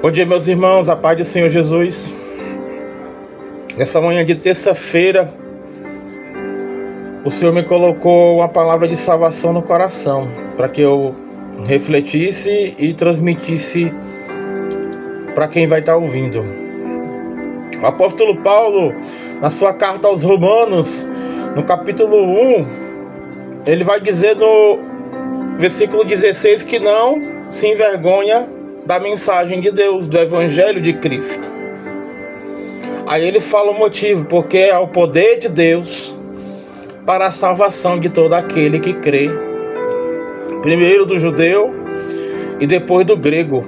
Bom dia, meus irmãos, a paz do Senhor Jesus. Nessa manhã de terça-feira, o Senhor me colocou uma palavra de salvação no coração, para que eu refletisse e transmitisse para quem vai estar ouvindo. O apóstolo Paulo, na sua carta aos Romanos, no capítulo 1, ele vai dizer no versículo 16 que não se envergonha da mensagem de Deus, do Evangelho de Cristo. Aí ele fala o motivo, porque é o poder de Deus para a salvação de todo aquele que crê, primeiro do judeu e depois do grego,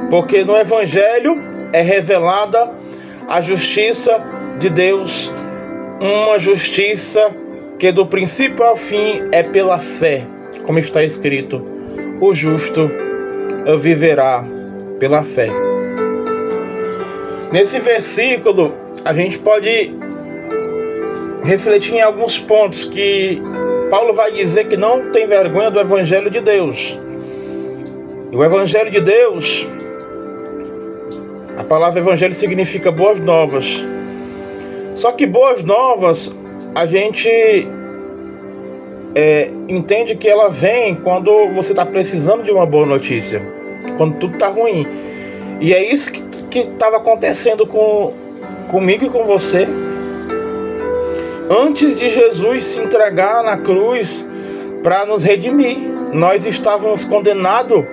porque no Evangelho é revelada a justiça de Deus, uma justiça que do princípio ao fim é pela fé, como está escrito: o justo viverá pela fé. Nesse versículo a gente pode refletir em alguns pontos que Paulo vai dizer que não tem vergonha do Evangelho de Deus. E o Evangelho de Deus, a palavra Evangelho significa boas novas. Só que boas novas a gente entende que ela vem quando você está precisando de uma boa notícia, quando tudo está ruim. E é isso que estava acontecendo comigo e com você. Antes de Jesus se entregar na cruz para nos redimir, nós estávamos condenados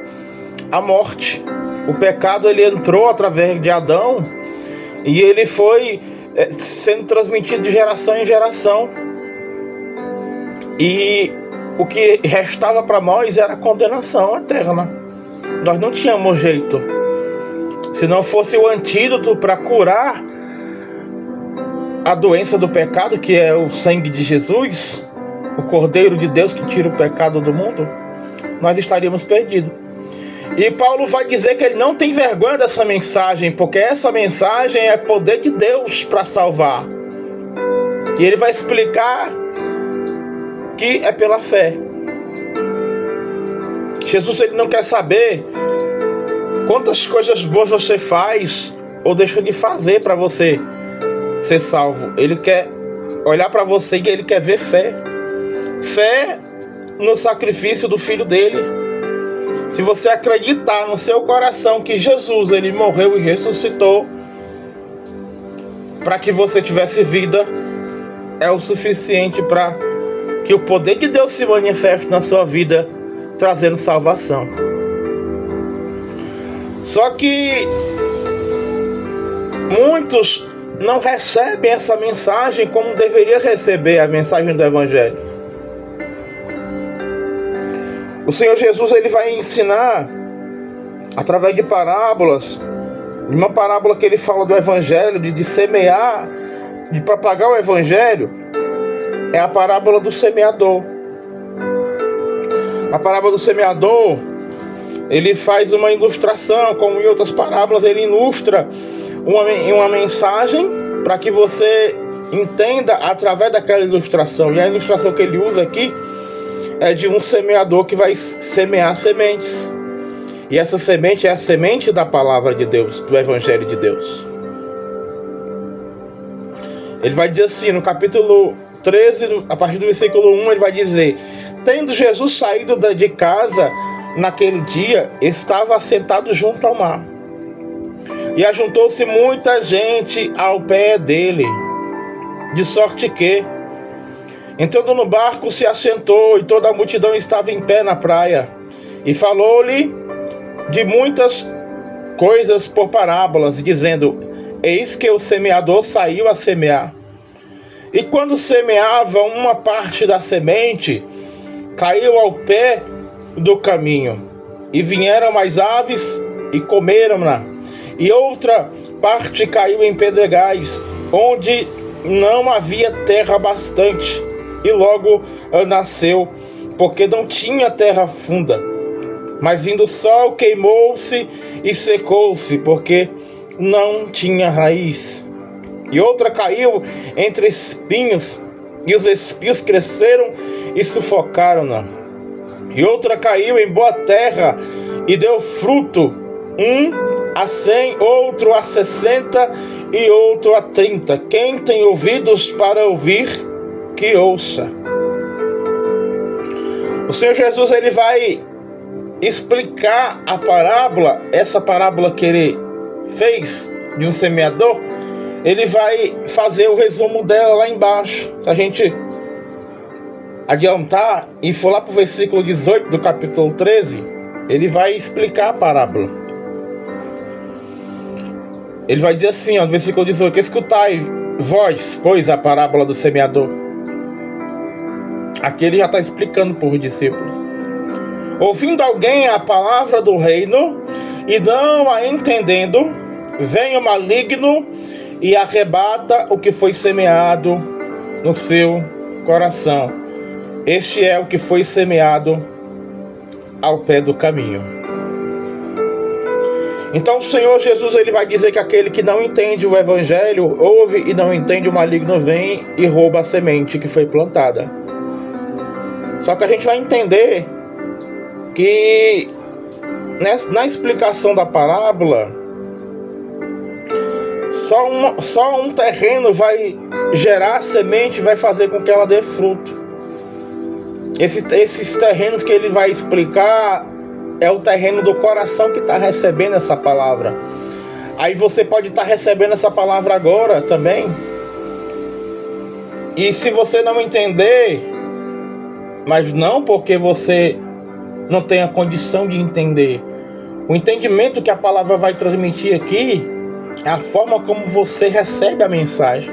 à morte. O pecado ele entrou através de Adão e ele foi sendo transmitido de geração em geração. E o que restava para nós era a condenação eterna. Nós não tínhamos jeito. Se não fosse o antídoto para curar a doença do pecado, que é o sangue de Jesus, o Cordeiro de Deus que tira o pecado do mundo, nós estaríamos perdidos. E Paulo vai dizer que ele não tem vergonha dessa mensagem, porque essa mensagem é poder de Deus para salvar. E ele vai explicar que é pela fé. Jesus ele não quer saber quantas coisas boas você faz ou deixa de fazer para você ser salvo. Ele quer olhar para você e ele quer ver fé. Fé no sacrifício do Filho dele. Se você acreditar no seu coração que Jesus ele morreu e ressuscitou para que você tivesse vida, é o suficiente para que o poder de Deus se manifeste na sua vida, trazendo salvação. Só que muitos não recebem essa mensagem como deveria receber a mensagem do Evangelho. O Senhor Jesus ele vai ensinar através de parábolas. Uma parábola que ele fala do Evangelho, de semear, de propagar o Evangelho, é a parábola do semeador. A parábola do semeador, ele faz uma ilustração, como em outras parábolas, ele ilustra uma mensagem para que você entenda através daquela ilustração. E a ilustração que ele usa aqui é de um semeador que vai semear sementes. E essa semente é a semente da palavra de Deus, do Evangelho de Deus. Ele vai dizer assim, no capítulo 13, a partir do versículo 1, ele vai dizer: tendo Jesus saído de casa naquele dia, estava assentado junto ao mar. E ajuntou-se muita gente ao pé dele, de sorte que, entrando no barco, se assentou, e toda a multidão estava em pé na praia. E falou-lhe de muitas coisas por parábolas, dizendo: eis que o semeador saiu a semear. E quando semeava, uma parte da semente caiu ao pé do caminho, e vieram as aves e comeram-na. E outra parte caiu em pedregais, onde não havia terra bastante, e logo nasceu, porque não tinha terra funda. Mas vindo o sol, queimou-se e secou-se, porque não tinha raiz. E outra caiu entre espinhos, e os espinhos cresceram e sufocaram-na. E outra caiu em boa terra, e deu fruto, a 100, outro a 60 e outro a 30. Quem tem ouvidos para ouvir, que ouça. O Senhor Jesus, ele vai explicar a parábola, essa parábola que ele fez de um semeador. Ele vai fazer o resumo dela lá embaixo. Se a gente adiantar e for lá para o versículo 18 do capítulo 13, ele vai explicar a parábola. Ele vai dizer assim, no versículo 18: escutai vós, pois, a parábola do semeador. Aqui ele já está explicando para os discípulos. Ouvindo alguém a palavra do reino e não a entendendo, vem o maligno e arrebata o que foi semeado no seu coração. Este é o que foi semeado ao pé do caminho. Então o Senhor Jesus, ele vai dizer que aquele que não entende o evangelho, ouve e não entende, o maligno vem e rouba a semente que foi plantada. Só que a gente vai entender que na explicação da parábola, só um terreno vai gerar semente, vai fazer com que ela dê fruto. Esses terrenos que ele vai explicar é o terreno do coração que está recebendo essa palavra. Aí você pode estar recebendo essa palavra agora também, e se você não entender, mas não porque você não tem a condição de entender, o entendimento que a palavra vai transmitir aqui é a forma como você recebe a mensagem.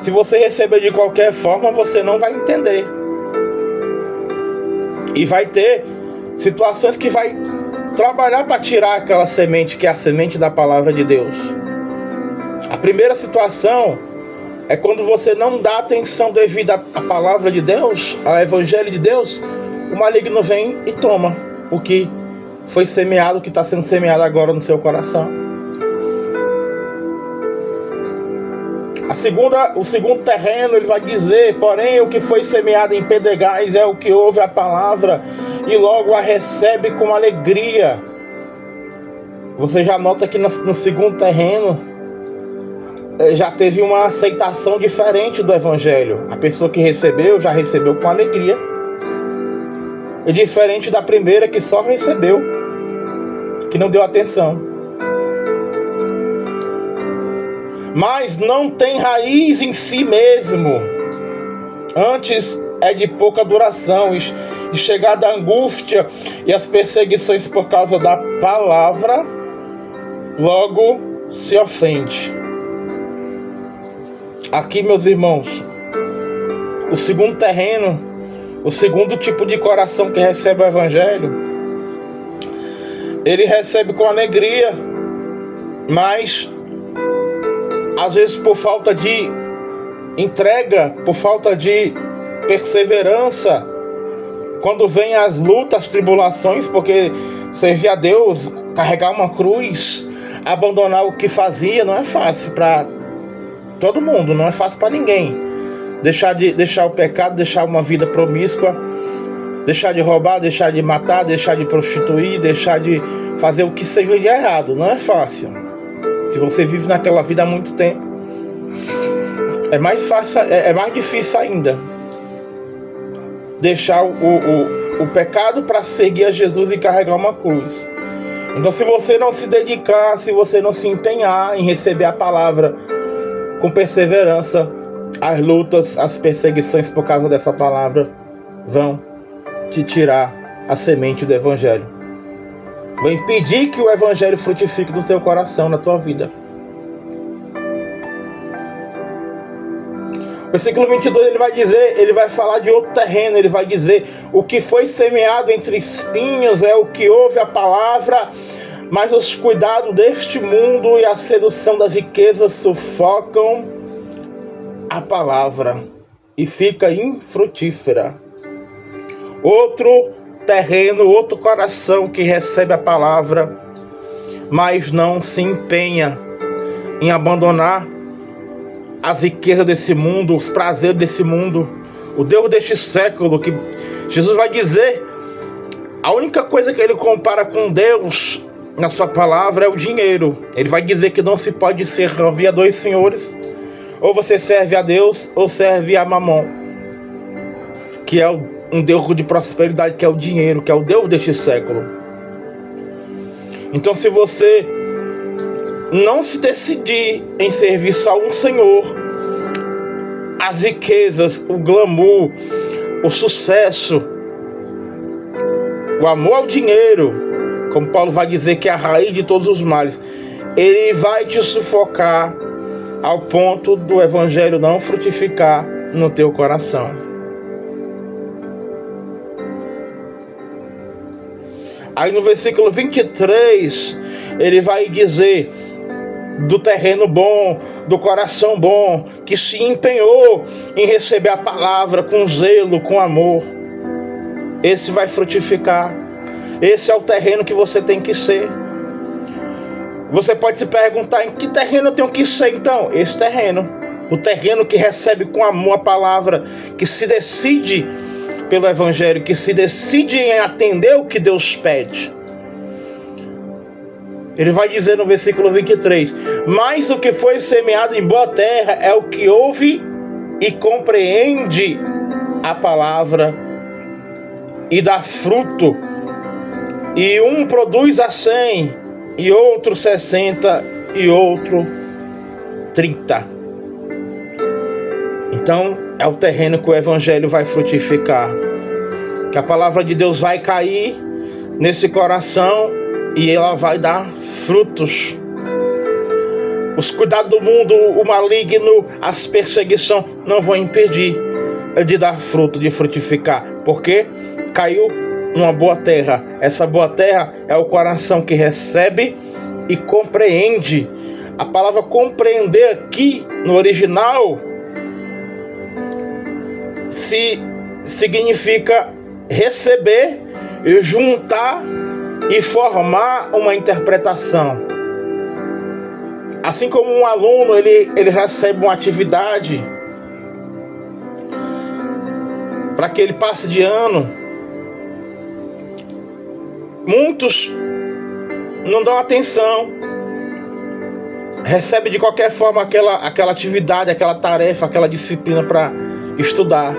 Se você receber de qualquer forma, você não vai entender. E vai ter situações que vai trabalhar para tirar aquela semente, que é a semente da palavra de Deus. A primeira situação é quando você não dá atenção devida à palavra de Deus, ao evangelho de Deus. O maligno vem e toma o que foi semeado, o que está sendo semeado agora no seu coração. O segundo terreno, ele vai dizer: porém, o que foi semeado em pedregais é o que ouve a palavra e logo a recebe com alegria. Você já nota que no segundo terreno já teve uma aceitação diferente do evangelho. A pessoa que recebeu, já recebeu com alegria. E diferente da primeira, que só recebeu, que não deu atenção. Mas não tem raiz em si mesmo, antes é de pouca duração, e chegada a angústia e as perseguições por causa da palavra, logo se ofende. Aqui, meus irmãos, o segundo terreno, o segundo tipo de coração que recebe o evangelho, ele recebe com alegria, mas às vezes por falta de entrega, por falta de perseverança, quando vem as lutas, as tribulações, porque servir a Deus, carregar uma cruz, abandonar o que fazia, não é fácil para todo mundo, não é fácil para ninguém. Deixar o pecado, deixar uma vida promíscua, deixar de roubar, deixar de matar, deixar de prostituir, deixar de fazer o que seja de errado, não é fácil. Se você vive naquela vida há muito tempo, é mais fácil, é mais difícil ainda deixar o pecado para seguir a Jesus e carregar uma cruz. Então, se você não se dedicar, se você não se empenhar em receber a palavra com perseverança, as lutas, as perseguições por causa dessa palavra vão te tirar a semente do evangelho. Vão impedir que o evangelho frutifique no seu coração, na tua vida. Versículo 22, ele vai falar de outro terreno. Ele vai dizer: o que foi semeado entre espinhos é o que ouve a palavra, mas os cuidados deste mundo e a sedução das riquezas sufocam a palavra e fica infrutífera. Outro terreno, outro coração que recebe a palavra, mas não se empenha em abandonar as riquezas desse mundo, os prazeres desse mundo, o Deus deste século, que Jesus vai dizer A única coisa que ele compara com Deus na sua palavra é o dinheiro. Ele vai dizer que não se pode servir a dois senhores. Ou você serve a Deus ou serve a Mamon, que é um Deus de prosperidade, que é o dinheiro, que é o Deus deste século. Então, se você não se decidir em servir só um Senhor, as riquezas, o glamour, o sucesso, o amor ao dinheiro, como Paulo vai dizer que é a raiz de todos os males, ele vai te sufocar ao ponto do evangelho não frutificar no teu coração. Aí no versículo 23, ele vai dizer do terreno bom, do coração bom, que se empenhou em receber a palavra com zelo, com amor. Esse vai frutificar. Esse é o terreno que você tem que ser. Você pode se perguntar, em que terreno eu tenho que ser então? Esse terreno. O terreno que recebe com amor a palavra, que se decide pelo evangelho, que se decide em atender o que Deus pede. Ele vai dizer no versículo 23, mas o que foi semeado em boa terra é o que ouve e compreende a palavra e dá fruto, e um produz a 100, e outro 60, e outro 30. Então é o terreno que o evangelho vai frutificar, que a palavra de Deus vai cair nesse coração e ela vai dar frutos. Os cuidados do mundo, o maligno, as perseguições não vão impedir de dar fruto, de frutificar, porque caiu numa boa terra. Essa boa terra é o coração que recebe e compreende. A palavra compreender aqui no original significa receber, juntar e formar uma interpretação. Assim como um aluno ele recebe uma atividade para que ele passe de ano, muitos não dão atenção, recebe de qualquer forma aquela atividade, aquela tarefa, aquela disciplina para estudar.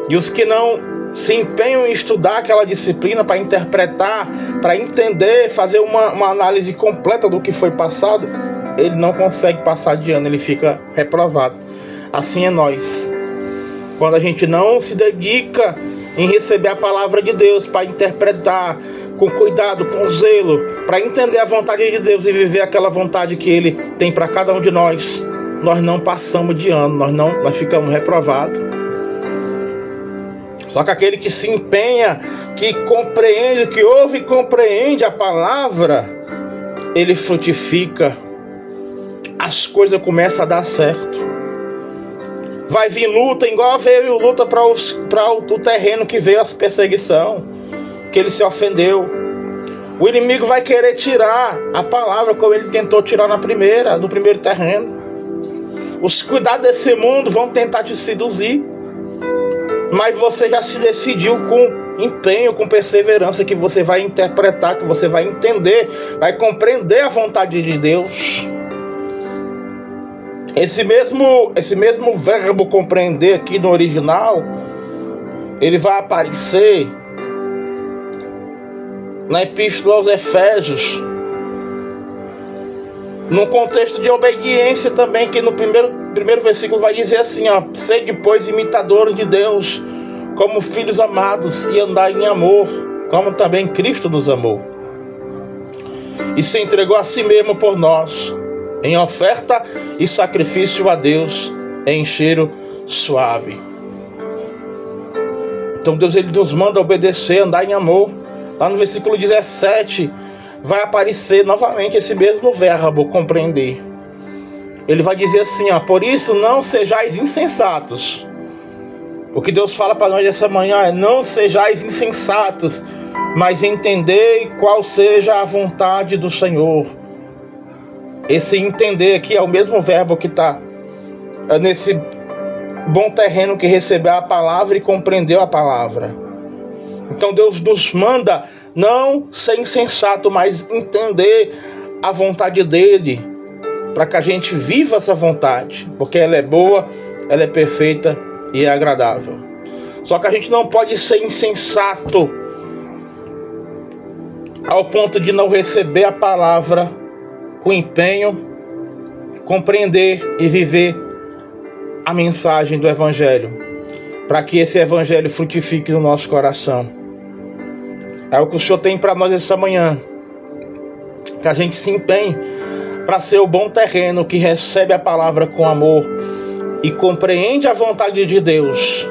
E os que não se empenham em estudar aquela disciplina para interpretar, para entender, fazer uma análise completa do que foi passado, ele não consegue passar de ano, ele fica reprovado. Assim é nós. Quando a gente não se dedica em receber a palavra de Deus para interpretar com cuidado, com zelo, para entender a vontade de Deus e viver aquela vontade que Ele tem para cada um de nós, nós não passamos de ano, nós ficamos reprovados. Só que aquele que se empenha, que compreende, que ouve e compreende a palavra, ele frutifica, as coisas começam a dar certo. Vai vir luta, igual veio luta para o terreno que veio as perseguição, que ele se ofendeu. O inimigo vai querer tirar a palavra como ele tentou tirar no primeiro terreno. Os cuidados desse mundo vão tentar te seduzir, mas você já se decidiu com empenho, com perseverança, que você vai interpretar, que você vai entender, vai compreender a vontade de Deus. Esse mesmo verbo compreender aqui no original, ele vai aparecer na Epístola aos Efésios, num contexto de obediência também, que no primeiro versículo vai dizer assim, ó: sede, pois, imitadores de Deus, como filhos amados, e andai em amor, como também Cristo nos amou, e se entregou a si mesmo por nós, em oferta e sacrifício a Deus, em cheiro suave. Então Deus, ele nos manda obedecer, andar em amor. Lá no versículo 17 vai aparecer novamente esse mesmo verbo, compreender. Ele vai dizer assim, ó: por isso não sejais insensatos. O que Deus fala para nós essa manhã é: não sejais insensatos, mas entendei qual seja a vontade do Senhor. Esse entender aqui é o mesmo verbo que está nesse bom terreno que recebeu a palavra e compreendeu a palavra. Então Deus nos manda não ser insensato, mas entender a vontade dele, para que a gente viva essa vontade, porque ela é boa, ela é perfeita e é agradável. Só que a gente não pode ser insensato ao ponto de não receber a palavra com empenho, compreender e viver a mensagem do Evangelho, para que esse Evangelho frutifique no nosso coração. É o que o Senhor tem para nós essa manhã, que a gente se empenhe para ser o bom terreno que recebe a palavra com amor e compreende a vontade de Deus,